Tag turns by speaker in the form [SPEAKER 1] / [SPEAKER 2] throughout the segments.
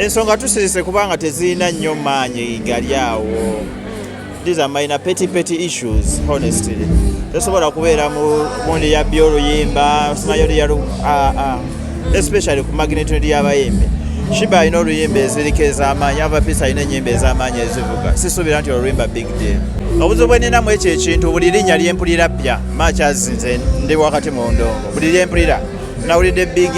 [SPEAKER 1] ensonga tusirise kubanga tezirina nnyo maanyi gali awo. These are minor petty issues, honestly. Tesobola kubeera mu gundi ya by'oluyimba especially ku magnitude y'abayimbi. Shiba alina oluyimba eziriko ez'amaanyi, Avapisa alina ennyimba ez'amaanyi ezivuga. Sisuubira nti oluyimba big deal. Obuzibu bwe nninamu ekyo ekintu buli linnya lyempulira ppya Matches nze ndi wakati mu ndongo. Buli lyempulira nawulidde big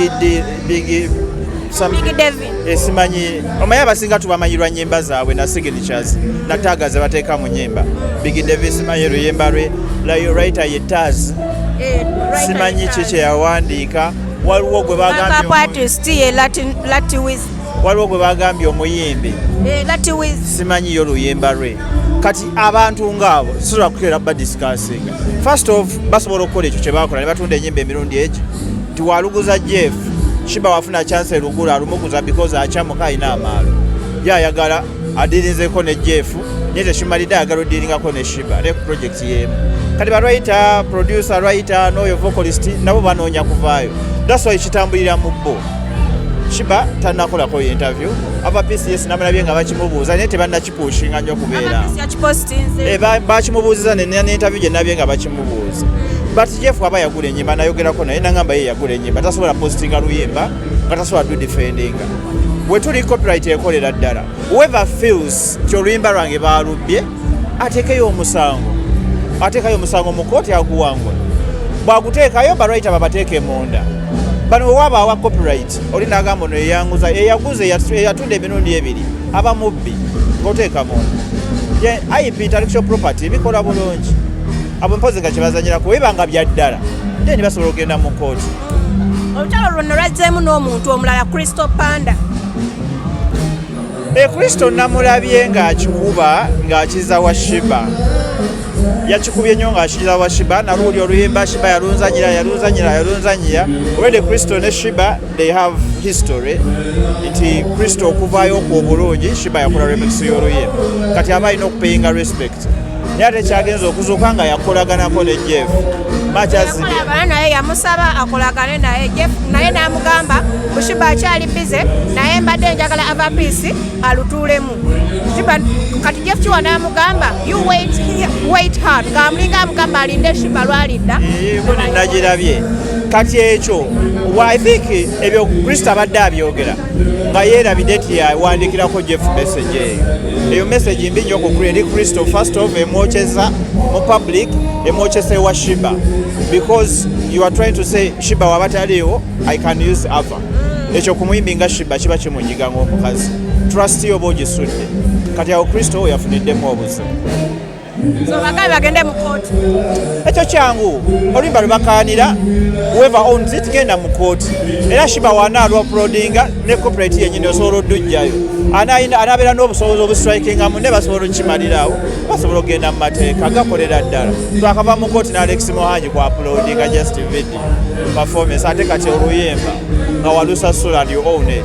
[SPEAKER 1] simanyi omanyi abasinga tubamanyirwa nnyimba zaabwe na signatures na tagga ze bateeka mu nnyimba. Big David simanyi luyimba lwe writer ye Taz simanyi kiki yawandiika. Waliwo gwe bagambye omuyimbi simanyi yo luyimba lwe. Kati abantu ng'abo sisobola kukeera badiscussinga. First of basobola okukola ekyo kye bakola ne batunda ennyimba emirundi egi nti waluguza Jeff Shiba wafuna chance elugula alumuguza because achamuka ina amaalo. Yayagala adirinzeko ne Jeff nite Shimalida agalo dilingako ne Shiba ne project yemu. Kati ba writer, producer, writer, no yo vocalist nabo banoonya kuvaayo. That's why kitambulira mu bo. Shiba tanakola ko interview. Aba PCS namulabye nga bakimubuuza nete banna kipushinga nnyo kubeera. Bakimubuuza ne interview gye nabye nga bakimubuuza. But Jeff waba yagula ennyimba nayogerako naye nangamba ye yagula ennyimba tasobola postinga luyimba nga tasobola do defendinga. We tuli copyright ekolera ddala. Whoever feels nti oluyimba lwange baalubbye ateekeyo omusango mu kkooti aguwangula. Bwaguteekayo balwayita babateeke munda. Bano we waba awa copyright oli n'agamba ono eyaguze eyatunda emirundi ebiri aba mubbi ng'oteeka munda. IP intellectual property bikola bulungi. Abo mpozi nga kibazanyira kuwebanga byaddala then basobola okugenda mu kkooti.
[SPEAKER 2] Olutalo luno lwazzeemu n'omuntu omulala Crystal Panda.
[SPEAKER 1] Crystal namulabye ng'akikuba ng'akiza wa Shiba. Yakikubye nnyo ng'akiza wa Shiba naluuli oluyimba Shiba yalunzanyira. Already Crystal ne Shiba they have history. Nti Crystal okuvaayo obulungi Shiba yakola remix y'oluyimba. Kati aba alina okupayinga respect. Yate kyagenza okuzuuka nga yakolaganako ne Jeff Matches
[SPEAKER 2] naye yamusaba akolagane naye Jeff naye n'amugamba Shiba akyali bize naye mbadde njagala Avapisi alutuulemu. Kati Jeff kiwa n'amugamba you wait hard ng'amulinga amugamba alinde Shiba lwalidda
[SPEAKER 1] nagirabye. Kati ekyo I think ebyo Kristo abadde abyogera nga yeerabidde nti yawandiikirako Jeff message eyo message mbi nnyo okukulira Kristo first of emwokyeza mu public emwokyesa ewa Shiba because you are trying to say Shiba waba taliiwo I can use Ava. Ekyo kumuyimbi nga Shiba kiba kimunyiga ng'omukazi trust oba ogisudde. Kati awo Kristo yafuniddemu obuzibu.
[SPEAKER 2] So bagende mu kkooti.
[SPEAKER 1] Ekyo kyangu oluyimba lwe bakaanira whoever owns it genda mu kkooti. Era Shiba wanaalwa uploadinga ne copyright yennyini osobola oddujjayo. Anaabeera n'obusobozi obustrikingamu ne basobola okukimalirawo basobola okugenda mu mateeka gakolera ddala. Twakava mu kkooti n'Alex Mohanji ku uploadinga just video performance ate kati oluyimba nga walusasula and you own it.